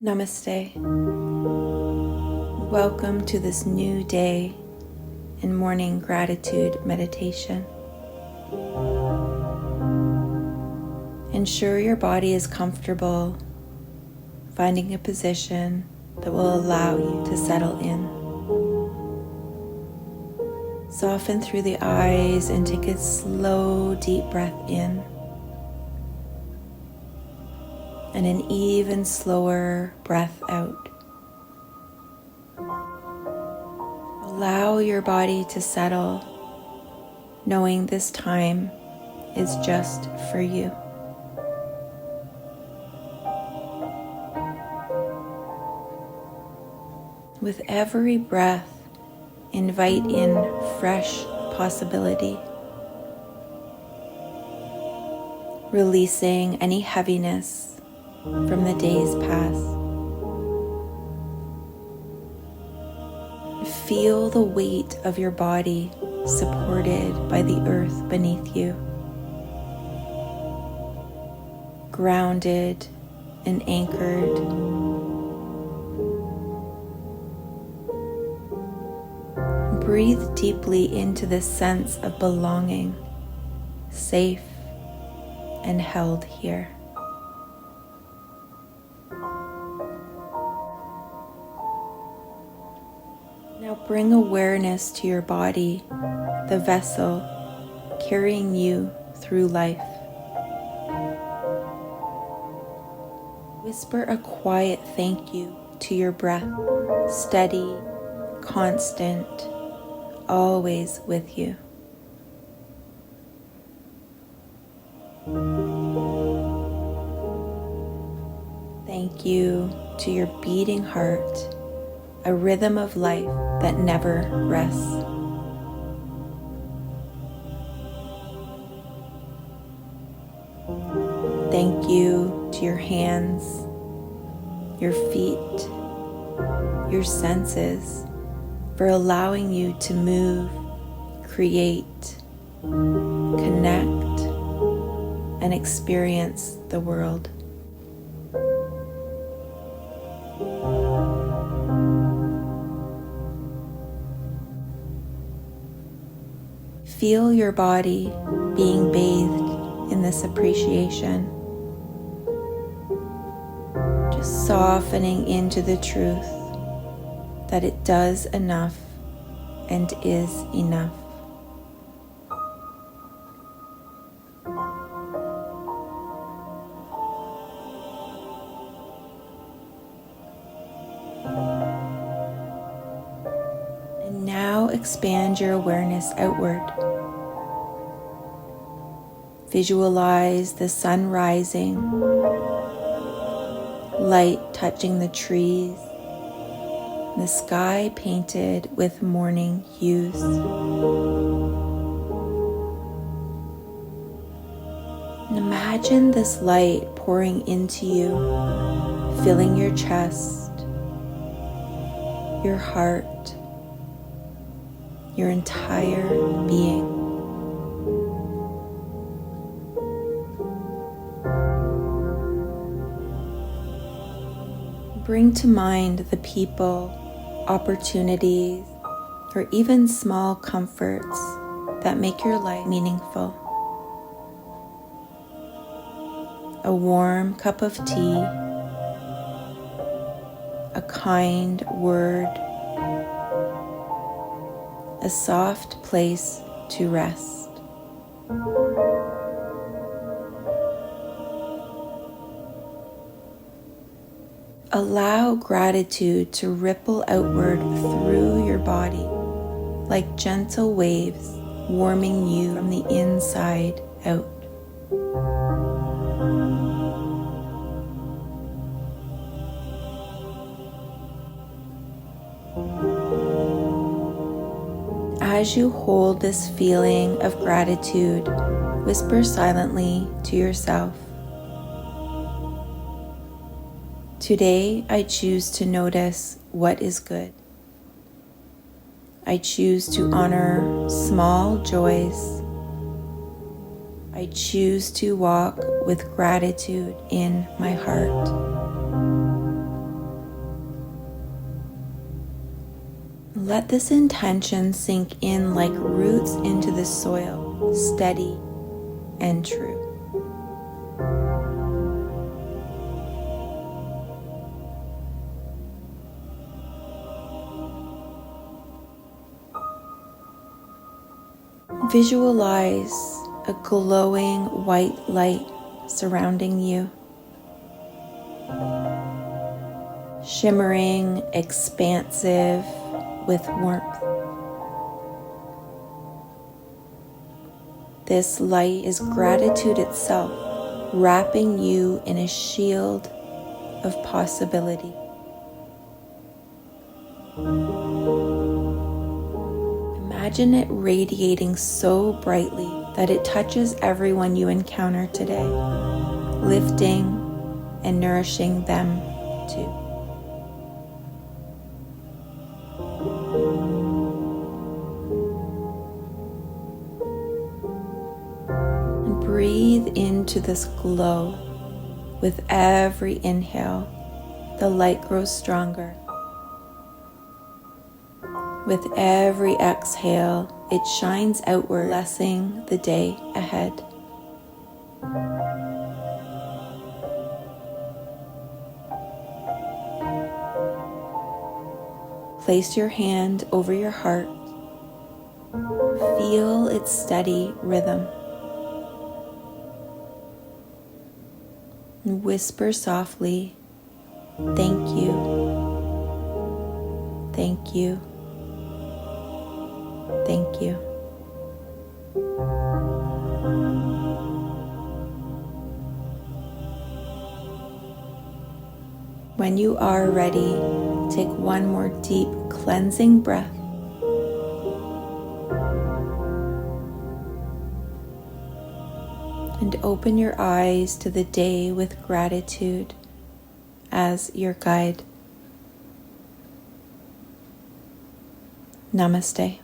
Namaste. Welcome to this new day in morning gratitude meditation. Ensure your body is comfortable, finding a position that will allow you to settle in. Soften through the eyes and take a slow, deep breath in. And an even slower breath out. Allow your body to settle, knowing this time is just for you. With every breath, invite in fresh possibility, releasing any heaviness from the days past. Feel the weight of your body supported by the earth beneath you, grounded and anchored. Breathe deeply into this sense of belonging, safe and held here. Now bring awareness to your body, the vessel carrying you through life. Whisper a quiet thank you to your breath, steady, constant, always with you. Thank you to your beating heart, a rhythm of life that never rests. Thank you to your hands, your feet, your senses for allowing you to move, create, connect, and experience the world. Feel your body being bathed in this appreciation, just softening into the truth that it does enough and is enough. And now expand your awareness outward. Visualize the sun rising, light touching the trees, the sky painted with morning hues. And imagine this light pouring into you, filling your chest, your heart, your entire being. Bring to mind the people, opportunities, or even small comforts that make your life meaningful. A warm cup of tea, a kind word, a soft place to rest. Allow gratitude to ripple outward through your body like gentle waves warming you from the inside out. As you hold this feeling of gratitude, whisper silently to yourself, "Today I choose to notice what is good. I choose to honor small joys. I choose to walk with gratitude in my heart." Let this intention sink in like roots into the soil, steady and true. Visualize a glowing white light surrounding you, shimmering, expansive with warmth. This light is gratitude itself, wrapping you in a shield of possibility. Imagine it radiating so brightly that it touches everyone you encounter today, lifting and nourishing them too. And breathe into this glow. With every inhale, the light grows stronger. With every exhale, it shines outward, blessing the day ahead. Place your hand over your heart. Feel its steady rhythm. And whisper softly, "Thank you, thank you, thank you." When you are ready, take one more deep cleansing breath. And open your eyes to the day with gratitude as your guide. Namaste.